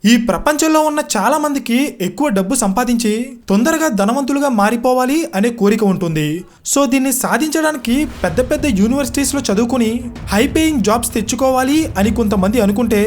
ఈ ప్రపంచంలో ఉన్న చాలా మందికి ఎక్కువ డబ్బు సంపాదించి తొందరగా ధనవంతులుగా మారిపోవాలి అనే కోరిక ఉంటుంది. సో దీన్ని సాధించడానికి పెద్ద పెద్ద యూనివర్సిటీస్ లో చదువుకుని హై పేయింగ్ జాబ్స్ తెచ్చుకోవాలి అని కొంతమంది అనుకుంటే,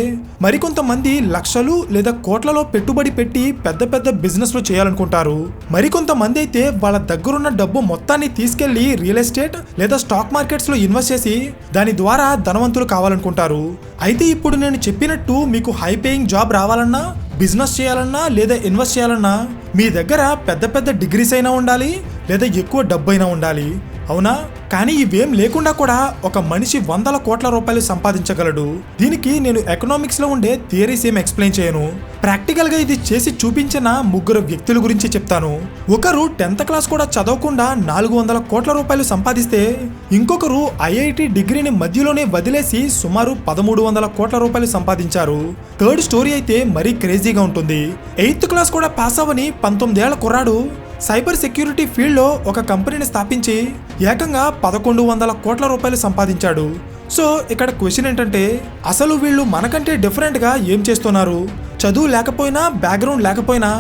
మరికొంతమంది లక్షలు లేదా కోట్లలో పెట్టుబడి పెట్టి పెద్ద పెద్ద బిజినెస్ లో చేయాలనుకుంటారు. మరికొంతమంది అయితే వాళ్ళ దగ్గరున్న డబ్బు మొత్తాన్ని తీసుకెళ్లి రియల్ ఎస్టేట్ లేదా స్టాక్ మార్కెట్స్ లో ఇన్వెస్ట్ చేసి దాని ద్వారా ధనవంతులు కావాలనుకుంటారు. అయితే ఇప్పుడు నేను చెప్పినట్టు మీకు హై పేయింగ్ జాబ్ రావాలన్నా, బిజినెస్ చేయాలన్నా లేదా ఇన్వెస్ట్ చేయాలన్నా మీ దగ్గర పెద్ద పెద్ద డిగ్రీస్ అయినా ఉండాలి లేదా ఎక్కువ డబ్బు అయినా ఉండాలి, అవునా? కానీ ఇవేం లేకుండా కూడా ఒక మనిషి వందల కోట్ల రూపాయలు సంపాదించగలడు. దీనికి నేను ఎకనామిక్స్ లో ఉండే థియరీస్ ఏం ఎక్స్ప్లెయిన్ చేయను, ప్రాక్టికల్ గా ఇది చేసి చూపించిన ముగ్గురు వ్యక్తుల గురించి చెప్తాను. ఒకరు 10th క్లాస్ కూడా చదవకుండా 400 కోట్ల రూపాయలు సంపాదిస్తే, ఇంకొకరు ఐఐటి డిగ్రీని మధ్యలోనే వదిలేసి సుమారు 1300 కోట్ల రూపాయలు సంపాదించారు. థర్డ్ స్టోరీ అయితే మరీ క్రేజీగా ఉంటుంది. 8th క్లాస్ కూడా పాస్ అవ్వని 19 ఏళ్ల కుర్రాడు సైబర్ సెక్యూరిటీ ఫీల్డ్ లో ఒక కంపెనీని స్థాపించి ఏకంగా 1100 కోట్ల రూపాయలు సంపాదించాడు. సో ఇక్కడ క్వశ్చన్ ఏంటంటే, అసలు వీళ్ళు మనకంటే డిఫరెంట్ గా ఏం చేస్తున్నారు? చదువు లేకపోయినా, బ్యాక్గ్రౌండ్ లేకపోయినా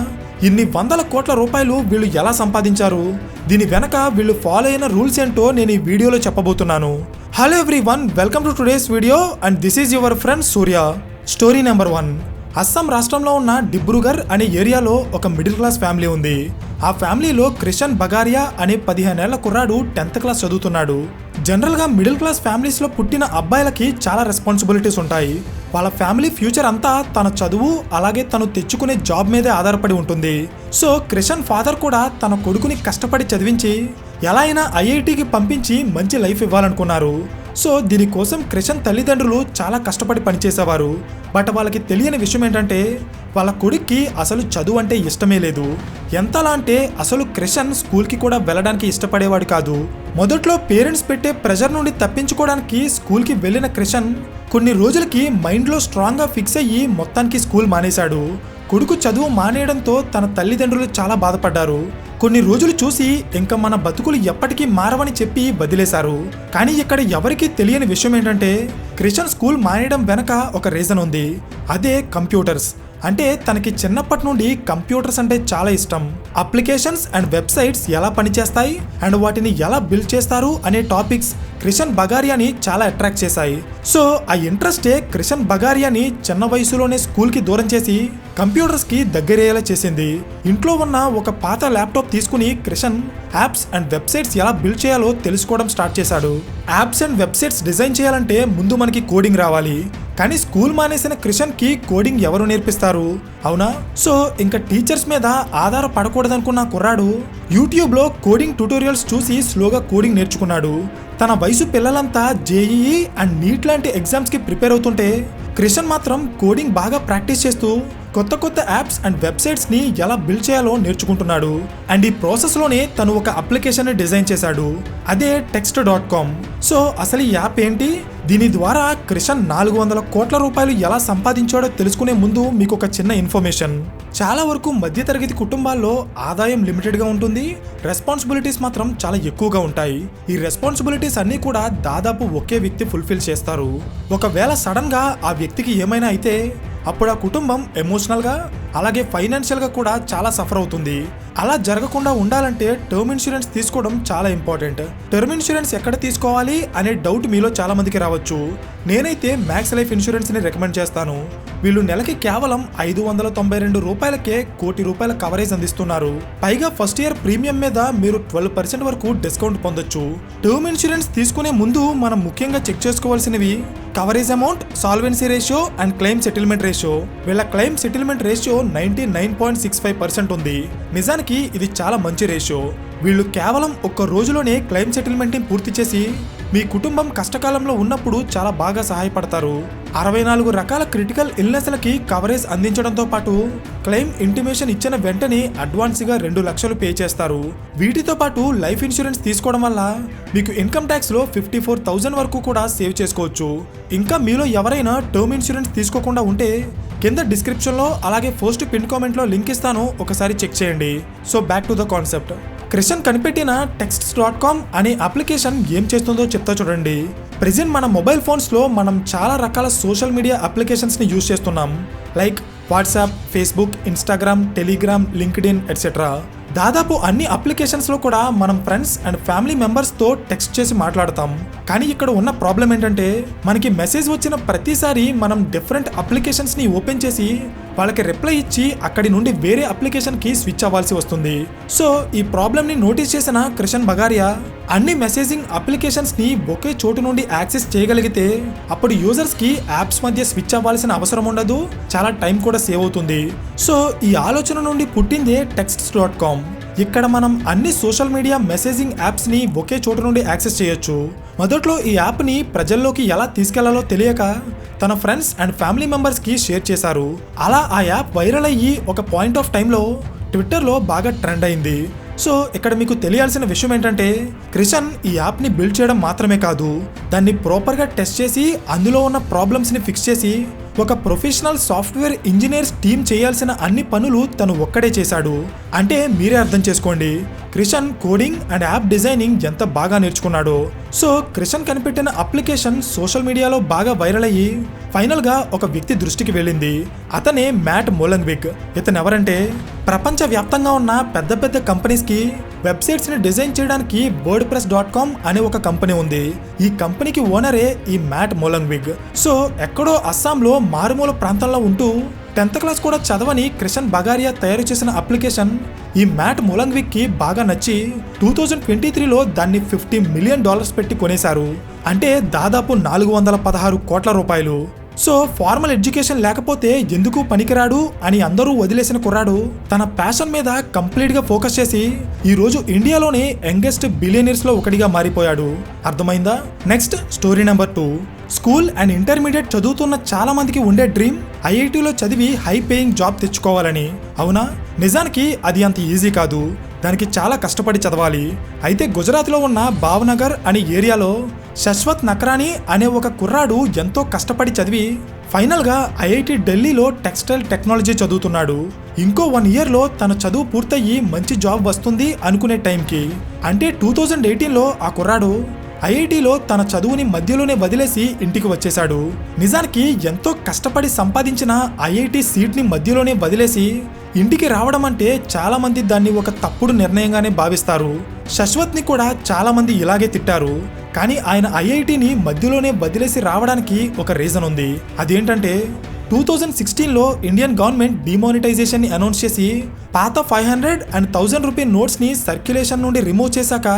ఇన్ని వందల కోట్ల రూపాయలు వీళ్ళు ఎలా సంపాదించారు? దీని వెనక వీళ్ళు ఫాలో అయిన రూల్స్ ఏంటో నేను ఈ వీడియోలో చెప్పబోతున్నాను. Hello everyone, welcome to today's video and this is your friend Surya. Story number 1. Assam రాష్ట్రంలో ఉన్న డిబ్రూగర్ అనే ఏరియాలో ఒక మిడిల్ క్లాస్ ఫ్యామిలీ ఉంది. ఆ ఫ్యామిలీలో క్రిషన్ బగారియా అనే 15 ఏళ్ల కుర్రాడు 10th క్లాస్ చదువుతున్నాడు. జనరల్గా మిడిల్ క్లాస్ ఫ్యామిలీస్లో పుట్టిన అబ్బాయిలకి చాలా రెస్పాన్సిబిలిటీస్ ఉంటాయి. వాళ్ళ ఫ్యామిలీ ఫ్యూచర్ అంతా తన చదువు అలాగే తను తెచ్చుకునే జాబ్ మీదే ఆధారపడి ఉంటుంది. సో క్రిషన్ ఫాదర్ కూడా తన కొడుకుని కష్టపడి చదివించి ఎలా అయినా ఐఐటికి పంపించి మంచి లైఫ్ ఇవ్వాలనుకున్నారు. సో దీనికోసం క్రిషన్ తల్లిదండ్రులు చాలా కష్టపడి పనిచేసేవారు. బట్ వాళ్ళకి తెలియని విషయం ఏంటంటే, వాళ్ళ కొడుక్కి అసలు చదువు అంటే ఇష్టమే లేదు. ఎంతలా అంటే అసలు క్రిషన్ స్కూల్కి కూడా వెళ్ళడానికి ఇష్టపడేవాడు కాదు. మొదట్లో పేరెంట్స్ పెట్టే ప్రెషర్ నుండి తప్పించుకోవడానికి స్కూల్కి వెళ్ళిన క్రిషన్ కొన్ని రోజులకి మైండ్లో స్ట్రాంగ్గా ఫిక్స్ అయ్యి మొత్తానికి స్కూల్ మానేశాడు. కొడుకు చదువు మానేయడంతో తన తల్లిదండ్రులు చాలా బాధపడ్డారు. కొన్ని రోజులు చూసి ఇంకా మన బతుకులు ఎప్పటికీ మారవని చెప్పి వదిలేశారు. కానీ ఇక్కడ ఎవరికీ తెలియని విషయం ఏంటంటే, క్రిషన్ స్కూల్ మానేయడం వెనక ఒక రీజన్ ఉంది. అదే కంప్యూటర్స్. అంటే తనకి చిన్నప్పటి నుండి కంప్యూటర్స్ అంటే చాలా ఇష్టం. అప్లికేషన్స్ అండ్ వెబ్సైట్స్ ఎలా పనిచేస్తాయి అండ్ వాటిని ఎలా బిల్డ్ చేస్తారు అనే టాపిక్స్ క్రిషన్ బగారియాని చాలా అట్రాక్ట్ చేశాయి. సో ఆ ఇంట్రెస్టే క్రిషన్ బగారియాని చిన్న వయసులోనే స్కూల్కి దూరం చేసి కంప్యూటర్స్కి దగ్గరయ్యేలా చేసింది. ఇంట్లో ఉన్న ఒక పాత ల్యాప్టాప్ తీసుకుని క్రిషన్ యాప్స్ అండ్ వెబ్సైట్స్ ఎలా బిల్డ్ చేయాలో తెలుసుకోవడం స్టార్ట్ చేశాడు. యాప్స్ అండ్ వెబ్సైట్స్ డిజైన్ చేయాలంటే ముందు మనకి కోడింగ్ రావాలి. కానీ స్కూల్ మానేసిన క్రిషన్కి కోడింగ్ ఎవరు నేర్పిస్తారు, అవునా? సో ఇంకా టీచర్స్ మీద ఆధారపడకూడదనుకున్న కుర్రాడు యూట్యూబ్లో కోడింగ్ ట్యూటోరియల్స్ చూసి స్లోగా కోడింగ్ నేర్చుకున్నాడు. తన వయసు పిల్లలంతా జేఈఈ అండ్ నీట్ లాంటి ఎగ్జామ్స్కి ప్రిపేర్ అవుతుంటే క్రిషన్ మాత్రం కోడింగ్ బాగా ప్రాక్టీస్ చేస్తూ కొత్త కొత్త యాప్స్ అండ్ వెబ్సైట్స్ని ఎలా బిల్డ్ చేయాలో నేర్చుకుంటున్నాడు. అండ్ ఈ ప్రాసెస్లోనే తను ఒక అప్లికేషన్ని డిజైన్ చేశాడు. అదే text.com. సో అసలు ఈ యాప్ ఏంటి, దీని ద్వారా క్రిషన్ 400 కోట్ల రూపాయలు ఎలా సంపాదించాడో తెలుసుకునే ముందు మీకు ఒక చిన్న ఇన్ఫర్మేషన్. చాలా వరకు మధ్యతరగతి కుటుంబాల్లో ఆదాయం లిమిటెడ్గా ఉంటుంది, రెస్పాన్సిబిలిటీస్ మాత్రం చాలా ఎక్కువగా ఉంటాయి. ఈ రెస్పాన్సిబిలిటీస్ అన్నీ కూడా దాదాపు ఒకే వ్యక్తి ఫుల్ఫిల్ చేస్తారు. ఒకవేళ సడన్గా ఆ వ్యక్తికి ఏమైనా అయితే అప్పుడు ఆ కుటుంబం ఎమోషనల్గా అలాగే ఫైనాన్షియల్గా కూడా చాలా సఫర్ అవుతుంది. అలా జరగకుండా ఉండాలంటే టర్మ్ ఇన్సూరెన్స్ తీసుకోవడం చాలా ఇంపార్టెంట్. టర్మ్ ఇన్సూరెన్స్ ఎక్కడ తీసుకోవాలి అనే డౌట్ మీలో చాలా మందికి రావచ్చు. నేనైతే మ్యాక్స్ లైఫ్ ఇన్సూరెన్స్ని రికమెండ్ చేస్తాను. వీళ్ళు నెలకి కేవలం 592 రూపాయలకే కోటి రూపాయల కవరేజ్ అందిస్తున్నారు. పైగా ఫస్ట్ ఇయర్ ప్రీమియం మీద మీరు 12% వరకు డిస్కౌంట్ పొందొచ్చు. టర్మ్ ఇన్సూరెన్స్ తీసుకునే ముందు మనం ముఖ్యంగా చెక్ చేసుకోవాల్సినవి coverage amount, solvency ratio and claim settlement ratio. వీళ్ళ క్లెయిమ్ సెటిల్మెంట్ రేషియో 99.65% ఉంది. నిజానికి ఇది చాలా మంచి రేషియో. వీళ్ళు కేవలం ఒక్క రోజులోనే క్లెయిమ్ సెటిల్మెంట్ని పూర్తి చేసి మీ కుటుంబం కష్టకాలంలో ఉన్నప్పుడు చాలా బాగా సహాయపడతారు. 64 రకాల క్రిటికల్ ఇల్నెస్లకి కవరేజ్ అందించడంతో పాటు క్లెయిమ్ ఇంటిమేషన్ ఇచ్చిన వెంటనే అడ్వాన్స్గా 2 లక్షలు పే చేస్తారు. వీటితో పాటు లైఫ్ ఇన్సూరెన్స్ తీసుకోవడం వల్ల మీకు ఇన్కమ్ ట్యాక్స్లో 54,000 వరకు కూడా సేవ్ చేసుకోవచ్చు. ఇంకా మీలో ఎవరైనా టర్మ్ ఇన్సూరెన్స్ తీసుకోకుండా ఉంటే కింద డిస్క్రిప్షన్లో అలాగే ఫస్ట్ పిన్ కామెంట్లో లింక్ ఇస్తాను, ఒకసారి చెక్ చేయండి. So back to the concept. Krishan కనిపెట్టిన text.com అనే అప్లికేషన్ ఏం చేస్తుందో చెప్తా చూడండి. ప్రెజెంట్ మన మొబైల్ ఫోన్స్లో మనం చాలా రకాల సోషల్ మీడియా అప్లికేషన్స్ని యూజ్ చేస్తున్నాం. Like WhatsApp, Facebook, Instagram, Telegram, LinkedIn etcetera. దాదాపు అన్ని అప్లికేషన్స్లో కూడా మనం ఫ్రెండ్స్ అండ్ ఫ్యామిలీ మెంబర్స్తో టెక్స్ట్ చేసి మాట్లాడతాం. కానీ ఇక్కడ ఉన్న ప్రాబ్లం ఏంటంటే మనకి మెసేజ్ వచ్చిన ప్రతిసారి మనం డిఫరెంట్ అప్లికేషన్స్ని ఓపెన్ చేసి వాళ్ళకి రిప్లై ఇచ్చి అక్కడి నుండి వేరే అప్లికేషన్కి స్విచ్ అవ్వాల్సి వస్తుంది. సో ఈ ప్రాబ్లమ్ని నోటీస్ చేసిన క్రిషన్ బగారియా అన్ని మెసేజింగ్ అప్లికేషన్స్ని ఒకే చోటు నుండి యాక్సెస్ చేయగలిగితే అప్పుడు యూజర్స్కి యాప్స్ మధ్య స్విచ్ అవ్వాల్సిన అవసరం ఉండదు, చాలా టైం కూడా సేవ్ అవుతుంది. సో ఈ ఆలోచన నుండి పుట్టిందే texts.com. ఇక్కడ మనం అన్ని సోషల్ మీడియా మెసేజింగ్ యాప్స్ని ఒకే చోటు నుండి యాక్సెస్ చేయొచ్చు. మొదట్లో ఈ యాప్ని ప్రజల్లోకి ఎలా తీసుకెళ్లాలో తెలియక తన ఫ్రెండ్స్ అండ్ ఫ్యామిలీ మెంబర్స్కి షేర్ చేశారు. అలా ఆ యాప్ వైరల్ అయ్యి ఒక పాయింట్ ఆఫ్ టైంలో ట్విట్టర్లో బాగా ట్రెండ్ అయింది. సో ఇక్కడ మీకు తెలియాల్సిన విషయం ఏంటంటే క్రిషన్ ఈ యాప్ని బిల్డ్ చేయడం మాత్రమే కాదు, దాన్ని ప్రాపర్గా టెస్ట్ చేసి అందులో ఉన్న ప్రాబ్లమ్స్ని ఫిక్స్ చేసి ఒక ప్రొఫెషనల్ సాఫ్ట్వేర్ ఇంజనీర్స్ టీమ్ చేయాల్సిన అన్ని పనులు తను ఒక్కడే చేశాడు. అంటే మీరే అర్థం చేసుకోండి Krishan coding and app designing ఎంత బాగా నేర్చుకున్నాడో. సో క్రిషన్ కనిపెట్టిన అప్లికేషన్ సోషల్ మీడియాలో బాగా వైరల్ అయ్యి ఫైనల్గా ఒక వ్యక్తి దృష్టికి వెళ్ళింది. అతనే మ్యాట్ మోలన్విక్. ఇతను ఎవరంటే ప్రపంచవ్యాప్తంగా ఉన్న పెద్ద పెద్ద కంపెనీస్కి వెబ్సైట్స్ని డిజైన్ చేయడానికి WordPress.com అనే ఒక కంపెనీ ఉంది. ఈ కంపెనీకి ఓనరే ఈ మ్యాట్ మోలన్విక్. సో ఎక్కడో అస్సాంలో మారుమూల ప్రాంతంలో ఉంటూ 10th క్లాస్ కూడా చదవని క్రిషన్ బగారియా తయారు చేసిన అప్లికేషన్ ఈ మ్యాట్ మోలన్విక్కి బాగా నచ్చి 2023లో దాన్ని $50 మిలియన్ పెట్టి కొనేశారు. అంటే దాదాపు 416 కోట్ల రూపాయలు. సో ఫార్మల్ ఎడ్యుకేషన్ లేకపోతే ఎందుకు పనికిరాడు అని అందరూ వదిలేసిన కుర్రాడు తన ప్యాషన్ మీద కంప్లీట్గా ఫోకస్ చేసి ఈరోజు ఇండియాలోనే యంగెస్ట్ బిలియనీర్స్లో ఒకటిగా మారిపోయాడు. అర్థమైందా? Next story number 2. School and intermediate చదువుతున్న చాలా మందికి ఉండే డ్రీమ్ ఐఐటీలో చదివి హై పేయింగ్ జాబ్ తెచ్చుకోవాలని. అవునా? నిజానికి అది అంత ఈజీ కాదు, దానికి చాలా కష్టపడి చదవాలి. అయితే గుజరాత్లో ఉన్న భావనగర్ అనే ఏరియాలో శశ్వత్ నక్రానీ అనే ఒక కుర్రాడు ఎంతో కష్టపడి చదివి ఫైనల్గా ఐఐటి ఢిల్లీలో టెక్స్టైల్ టెక్నాలజీ చదువుతున్నాడు. ఇంకో 1 ఇయర్లో తన చదువు పూర్తయ్యి మంచి జాబ్ వస్తుంది అనుకునే టైంకి అంటే 2018లో ఆ కుర్రాడు ఐఐటిలో తన చదువుని మధ్యలోనే వదిలేసి ఇంటికి వచ్చేశాడు. నిజానికి ఎంతో కష్టపడి సంపాదించిన ఐఐటి సీట్ని మధ్యలోనే వదిలేసి ఇంటికి రావడం అంటే చాలా మంది దాన్ని ఒక తప్పుడు నిర్ణయంగానే భావిస్తారు. శశ్వత్ని కూడా చాలా మంది ఇలాగే తిట్టారు. కానీ ఆయన ఐఐటిని మధ్యలోనే వదిలేసి రావడానికి ఒక రీజన్ ఉంది. అదేంటంటే 2016లో ఇండియన్ గవర్నమెంట్ డిమానిటైజేషన్ని అనౌన్స్ చేసి పాత 500 అండ్ 1000 రూపీ నోట్స్ని సర్క్యులేషన్ నుండి రిమూవ్ చేశాక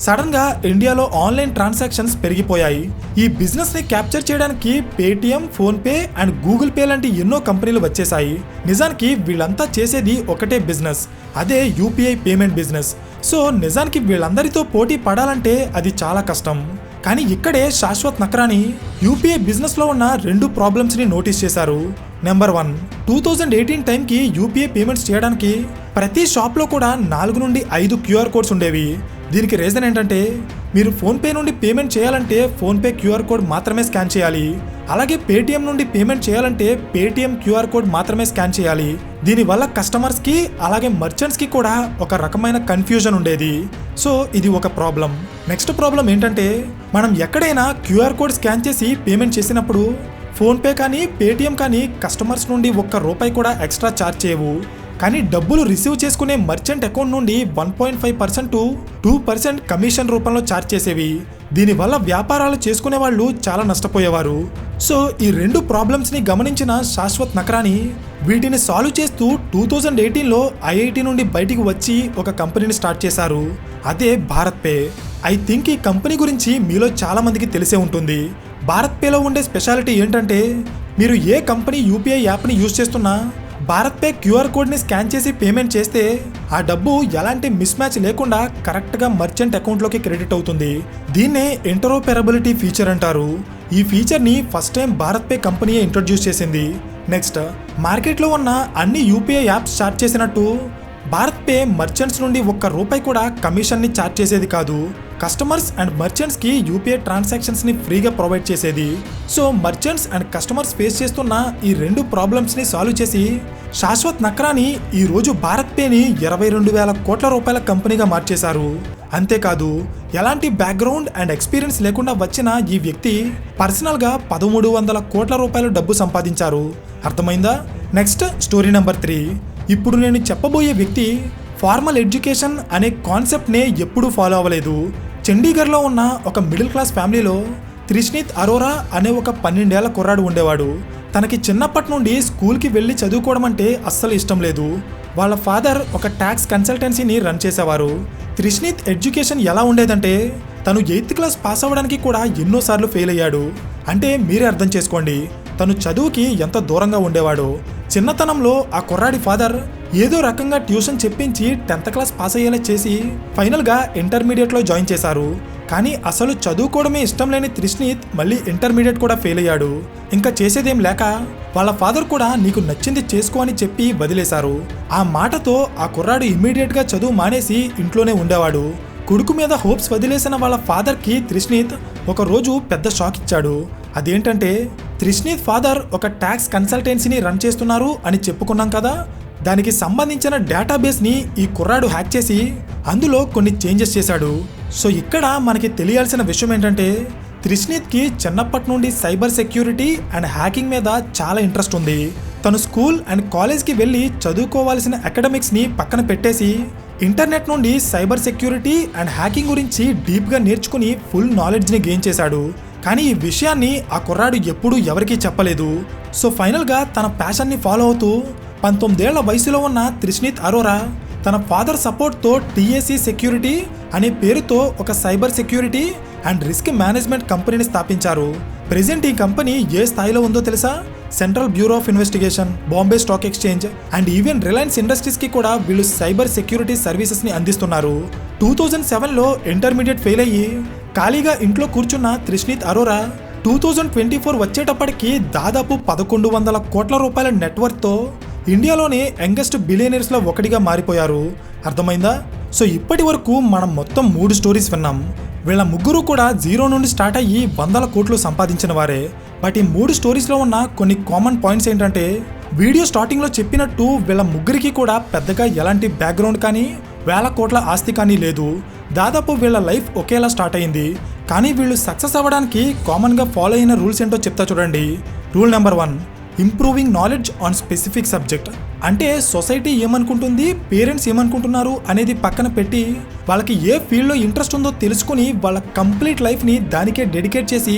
సడన్గా ఇండియాలో ఆన్లైన్ ట్రాన్సాక్షన్స్ పెరిగిపోయాయి. ఈ బిజినెస్ని క్యాప్చర్ చేయడానికి Paytm, PhonePe and Google pay లాంటి ఎన్నో కంపెనీలు వచ్చేసాయి. నిజానికి వీళ్ళంతా చేసేది ఒకటే బిజినెస్, అదే యూపీఐ పేమెంట్ బిజినెస్. సో నిజానికి వీళ్ళందరితో పోటీ పడాలంటే అది చాలా కష్టం. కానీ ఇక్కడే శాశ్వత్ నక్రానీ యూపీఐ బిజినెస్లో ఉన్న 2 ప్రాబ్లమ్స్ని నోటీస్ చేశారు. నెంబర్ 1, 2018 టైంకి యూపీఐ పేమెంట్స్ చేయడానికి ప్రతి షాప్లో కూడా 4 నుండి 5 QR కోడ్స్ ఉండేవి. దీనికి రీజన్ ఏంటంటే మీరు ఫోన్పే నుండి పేమెంట్ చేయాలంటే ఫోన్పే QR కోడ్ మాత్రమే స్కాన్ చేయాలి, అలాగే పేటిఎం నుండి పేమెంట్ చేయాలంటే పేటిఎం QR కోడ్ మాత్రమే స్కాన్ చేయాలి. దీనివల్ల కస్టమర్స్కి అలాగే మర్చెంట్స్కి కూడా ఒక రకమైన కన్ఫ్యూజన్ ఉండేది. సో ఇది ఒక ప్రాబ్లం. నెక్స్ట్ ప్రాబ్లం ఏంటంటే మనం ఎక్కడైనా QR కోడ్ స్కాన్ చేసి పేమెంట్ చేసినప్పుడు ఫోన్పే కానీ పేటిఎం కానీ కస్టమర్స్ నుండి ₹1 కూడా ఎక్స్ట్రా ఛార్జ్ చేయవు. కానీ డబ్బులు రిసీవ్ చేసుకునే మర్చెంట్ అకౌంట్ నుండి 1.5% to 2% కమిషన్ రూపంలో ఛార్జ్ చేసేవి. దీనివల్ల వ్యాపారాలు చేసుకునే వాళ్ళు చాలా నష్టపోయేవారు. సో ఈ 2 ప్రాబ్లమ్స్ని గమనించిన శాశ్వత్ నక్రానీ వీటిని సాల్వ్ చేస్తూ 2018లో ఐఐటి నుండి బయటికి వచ్చి ఒక కంపెనీని స్టార్ట్ చేశారు. అదే భారత్ పే. ఐ థింక్ ఈ కంపెనీ గురించి మీలో చాలా మందికి తెలిసే ఉంటుంది. భారత్ పేలో ఉండే స్పెషాలిటీ ఏంటంటే మీరు ఏ కంపెనీ యూపీఐ యాప్ని యూజ్ చేస్తున్నా భారత్ పే QR కోడ్ని స్కాన్ చేసి పేమెంట్ చేస్తే ఆ డబ్బు ఎలాంటి మిస్ మ్యాచ్ లేకుండా కరెక్ట్గా మర్చెంట్ అకౌంట్లోకి క్రెడిట్ అవుతుంది. దీన్నే ఇంటరోపెరబిలిటీ ఫీచర్ అంటారు. ఈ ఫీచర్ని ఫస్ట్ టైం భారత్ పే కంపెనీయే ఇంట్రొడ్యూస్ చేసింది. నెక్స్ట్, మార్కెట్లో ఉన్న అన్ని యూపీఐ యాప్స్ ఛార్జ్ చేసినట్టు భారత్ పే మర్చెంట్స్ నుండి ₹1 కూడా కమిషన్ని ఛార్జ్ చేసేది కాదు. కస్టమర్స్ అండ్ మర్చెంట్స్కి యూపీఐ ట్రాన్సాక్షన్స్ని ఫ్రీగా ప్రొవైడ్ చేసేది. So merchants and customers face చేస్తున్న ఈ 2 ప్రాబ్లమ్స్ని సాల్వ్ చేసి శాశ్వత్ నక్రానీ ఈరోజు భారత్ పేని 22,000 కోట్ల రూపాయల కంపెనీగా మార్చేశారు. అంతేకాదు ఎలాంటి బ్యాక్గ్రౌండ్ అండ్ ఎక్స్పీరియన్స్ లేకుండా వచ్చిన ఈ వ్యక్తి పర్సనల్గా 1,300 కోట్ల రూపాయల డబ్బు సంపాదించారు. అర్థమైందా? Next story number 3. ఇప్పుడు నేను చెప్పబోయే వ్యక్తి ఫార్మల్ ఎడ్యుకేషన్ అనే కాన్సెప్ట్నే ఎప్పుడూ ఫాలో అవ్వలేదు. చండీగఢ్లో ఉన్న ఒక మిడిల్ క్లాస్ ఫ్యామిలీలో త్రిష్నీత్ అరోరా అనే ఒక 12 ఏళ్ల కుర్రాడు ఉండేవాడు. తనకి చిన్నప్పటి నుండి స్కూల్కి వెళ్ళి చదువుకోవడం అంటే అస్సలు ఇష్టం లేదు. వాళ్ళ ఫాదర్ ఒక ట్యాక్స్ కన్సల్టెన్సీని రన్ చేసేవారు. త్రిష్నీత్ ఎడ్యుకేషన్ ఎలా ఉండేదంటే తను 8th క్లాస్ పాస్ అవ్వడానికి కూడా ఎన్నోసార్లు ఫెయిల్ అయ్యాడు. అంటే మీరే అర్థం చేసుకోండి తను చదువుకి ఎంత దూరంగా ఉండేవాడో. చిన్నతనంలో ఆ కుర్రాడి ఫాదర్ ఏదో రకంగా ట్యూషన్ చెప్పించి 10th క్లాస్ పాస్ అయ్యేలా చేసి ఫైనల్గా ఇంటర్మీడియట్లో జాయిన్ చేశారు. కానీ అసలు చదువుకోవడమే ఇష్టం లేని త్రిష్నీత్ మళ్ళీ ఇంటర్మీడియట్ కూడా ఫెయిల్ అయ్యాడు. ఇంకా చేసేదేం లేక వాళ్ళ ఫాదర్ కూడా నీకు నచ్చింది చేసుకో అని చెప్పి వదిలేశారు. ఆ మాటతో ఆ కుర్రాడు ఇమ్మీడియట్గా చదువు మానేసి ఇంట్లోనే ఉండేవాడు. కొడుకు మీద హోప్స్ వదిలేసిన వాళ్ళ ఫాదర్కి త్రిష్నీత్ ఒక రోజు పెద్ద షాక్ ఇచ్చాడు. అదేంటంటే త్రిష్నీత్ ఫాదర్ ఒక ట్యాక్స్ కన్సల్టెన్సీని రన్ చేస్తున్నారు అని చెప్పుకున్నాం కదా, దానికి సంబంధించిన డేటాబేస్ని ఈ కుర్రాడు హ్యాక్ చేసి అందులో కొన్ని చేంజెస్ చేశాడు. సో ఇక్కడ మనకి తెలియాల్సిన విషయం ఏంటంటే త్రిష్నీత్కి చిన్నప్పటి నుండి సైబర్ సెక్యూరిటీ అండ్ హ్యాకింగ్ మీద చాలా ఇంట్రెస్ట్ ఉంది. తను స్కూల్ అండ్ కాలేజ్కి వెళ్ళి చదువుకోవాల్సిన అకాడమిక్స్ని పక్కన పెట్టేసి ఇంటర్నెట్ నుండి సైబర్ సెక్యూరిటీ అండ్ హ్యాకింగ్ గురించి డీప్గా నేర్చుకుని ఫుల్ నాలెడ్జ్ని గెయిన్ చేశాడు. కానీ ఈ విషయాన్ని ఆ కుర్రాడు ఎప్పుడూ ఎవరికీ చెప్పలేదు. సో ఫైనల్గా తన ప్యాషన్ని ఫాలో అవుతూ 19 ఏళ్ల వయసులో ఉన్న త్రిష్నీత్ అరోరా తన ఫాదర్ సపోర్ట్తో టీఏసీ సెక్యూరిటీ అనే పేరుతో ఒక cyber security and risk management కంపెనీని స్థాపించారు. ప్రెజెంట్ ఈ కంపెనీ ఏ స్థాయిలో ఉందో తెలుసా? Central Bureau of Investigation, Bombay Stock Exchange and even Reliance ఇండస్ట్రీస్కి కూడా వీళ్ళు సైబర్ సెక్యూరిటీ సర్వీసెస్ని అందిస్తున్నారు. 2007లో ఇంటర్మీడియట్ ఫెయిల్ అయ్యి ఖాళీగా ఇంట్లో కూర్చున్న త్రిష్నీత్ అరోరా 2024 వచ్చేటప్పటికి దాదాపు 1100 కోట్ల రూపాయల నెట్వర్క్తో ఇండియాలోనే యంగెస్ట్ బిలియనీర్స్లో ఒకటిగా మారిపోయారు. అర్థమైందా? సో ఇప్పటి వరకు మనం మొత్తం 3 స్టోరీస్ విన్నాం. వీళ్ళ ముగ్గురు కూడా జీరో నుండి స్టార్ట్ అయ్యి 100 కోట్లు సంపాదించిన వారే. బట్ ఈ 3 స్టోరీస్లో ఉన్న కొన్ని కామన్ పాయింట్స్ ఏంటంటే వీడియో స్టార్టింగ్లో చెప్పినట్టు వీళ్ళ ముగ్గురికి కూడా పెద్దగా ఎలాంటి బ్యాక్గ్రౌండ్ కానీ 1000 కోట్ల ఆస్తి కానీ లేదు. దాదాపు వీళ్ళ లైఫ్ ఒకేలా స్టార్ట్ అయింది. కానీ వీళ్ళు సక్సెస్ అవ్వడానికి కామన్గా ఫాలో అయిన రూల్స్ ఏంటో చెప్తా చూడండి. Rule number 1, improving knowledge on specific subject. అంటే సొసైటీ ఏమనుకుంటుంది, పేరెంట్స్ ఏమనుకుంటున్నారు అనేది పక్కన పెట్టి వాళ్ళకి ఏ ఫీల్డ్లో ఇంట్రెస్ట్ ఉందో తెలుసుకుని వాళ్ళ కంప్లీట్ లైఫ్ని దానికే డెడికేట్ చేసి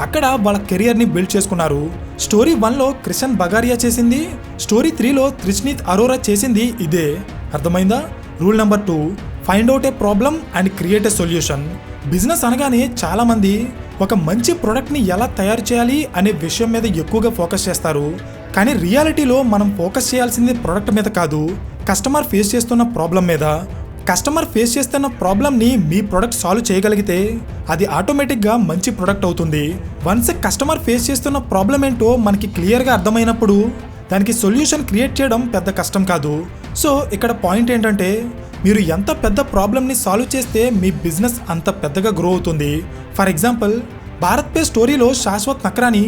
అక్కడ వాళ్ళ కెరియర్ని బిల్డ్ చేసుకున్నారు. స్టోరీ 1లో క్రిషన్ బగారియా చేసింది, స్టోరీ 3లో త్రిష్నీత్ అరోరా చేసింది ఇదే. అర్థమైందా? Rule number 2, find out A problem and create a solution. Business అనగానే చాలామంది ఒక మంచి ప్రోడక్ట్ని ఎలా తయారు చేయాలి అనే విషయం మీద ఎక్కువగా ఫోకస్ చేస్తారు. కానీ రియాలిటీలో మనం ఫోకస్ చేయాల్సింది ప్రోడక్ట్ మీద కాదు, కస్టమర్ ఫేస్ చేస్తున్న ప్రాబ్లం మీద. కస్టమర్ ఫేస్ చేస్తున్న ప్రాబ్లమ్ని మీ ప్రోడక్ట్ సాల్వ్ చేయగలిగితే అది ఆటోమేటిక్గా మంచి ప్రోడక్ట్ అవుతుంది. వన్స్ కస్టమర్ ఫేస్ చేస్తున్న ప్రాబ్లం ఏంటో మనకి క్లియర్గా అర్థమైనప్పుడు దానికి సొల్యూషన్ క్రియేట్ చేయడం పెద్ద కష్టం కాదు. సో ఇక్కడ పాయింట్ ఏంటంటే మీరు ఎంత పెద్ద ప్రాబ్లమ్ని సాల్వ్ చేస్తే మీ బిజినెస్ అంత పెద్దగా గ్రో అవుతుంది. ఫర్ ఎగ్జాంపుల్, భారత్ పే స్టోరీలో శాశ్వత్ నక్రాని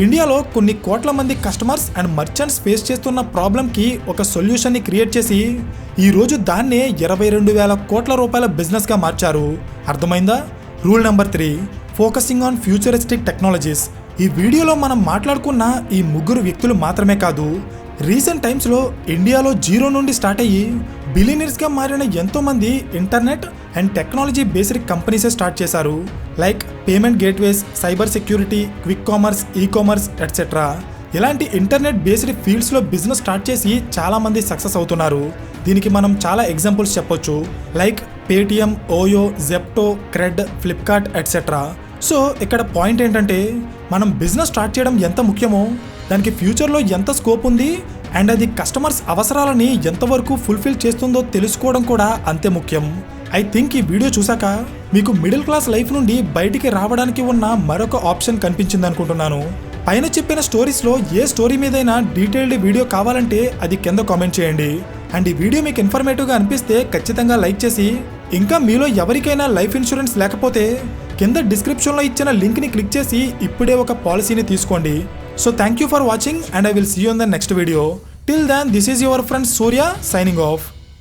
ఇండియాలో కొన్ని కోట్ల మంది కస్టమర్స్ అండ్ మర్చెంట్స్ ఫేస్ చేస్తున్న ప్రాబ్లంకి ఒక సొల్యూషన్ని క్రియేట్ చేసి ఈరోజు దాన్నే 22,000 కోట్ల రూపాయల బిజినెస్గా మార్చారు. అర్థమైందా? Rule number 3, focusing on futuristic technologies. ఈ వీడియోలో మనం మాట్లాడుకున్న ఈ ముగ్గురు వ్యక్తులు మాత్రమే కాదు, రీసెంట్ టైమ్స్లో ఇండియాలో జీరో నుండి స్టార్ట్ అయ్యి బిలియనీర్స్గా మారిన ఎంతోమంది ఇంటర్నెట్ అండ్ టెక్నాలజీ బేస్డ్ కంపెనీసే స్టార్ట్ చేశారు. Like payment gateways, cyber security, quick commerce, e commerce etcetera. ఇలాంటి ఇంటర్నెట్ బేస్డ్ ఫీల్డ్స్లో బిజినెస్ స్టార్ట్ చేసి చాలామంది సక్సెస్ అవుతున్నారు. దీనికి మనం చాలా ఎగ్జాంపుల్స్ చెప్పొచ్చు, like Paytm, OYO, Zepto, CRED, Flipkart etcetera. So ఇక్కడ పాయింట్ ఏంటంటే మనం బిజినెస్ స్టార్ట్ చేయడం ఎంత ముఖ్యమో దానికి ఫ్యూచర్లో ఎంత స్కోప్ ఉంది అండ్ అది కస్టమర్స్ అవసరాలని ఎంతవరకు ఫుల్ఫిల్ చేస్తుందో తెలుసుకోవడం కూడా అంతే ముఖ్యం. ఐ థింక్ ఈ వీడియో చూసాక మీకు మిడిల్ క్లాస్ లైఫ్ నుండి బయటికి రావడానికి ఉన్న మరొక ఆప్షన్ కనిపించింది అనుకుంటున్నాను. పైన చెప్పిన స్టోరీస్లో ఏ స్టోరీ మీదైనా డీటెయిల్డ్ వీడియో కావాలంటే అది కింద కామెంట్ చేయండి. అండ్ ఈ వీడియో మీకు ఇన్ఫర్మేటివ్గా అనిపిస్తే ఖచ్చితంగా లైక్ చేసి, ఇంకా మీలో ఎవరికైనా లైఫ్ ఇన్సూరెన్స్ లేకపోతే కింద డిస్క్రిప్షన్లో ఇచ్చిన లింక్ని క్లిక్ చేసి ఇప్పుడే ఒక పాలసీని తీసుకోండి. So thank you for watching and I will see you in the next video. Till then, this is your friend Surya signing off.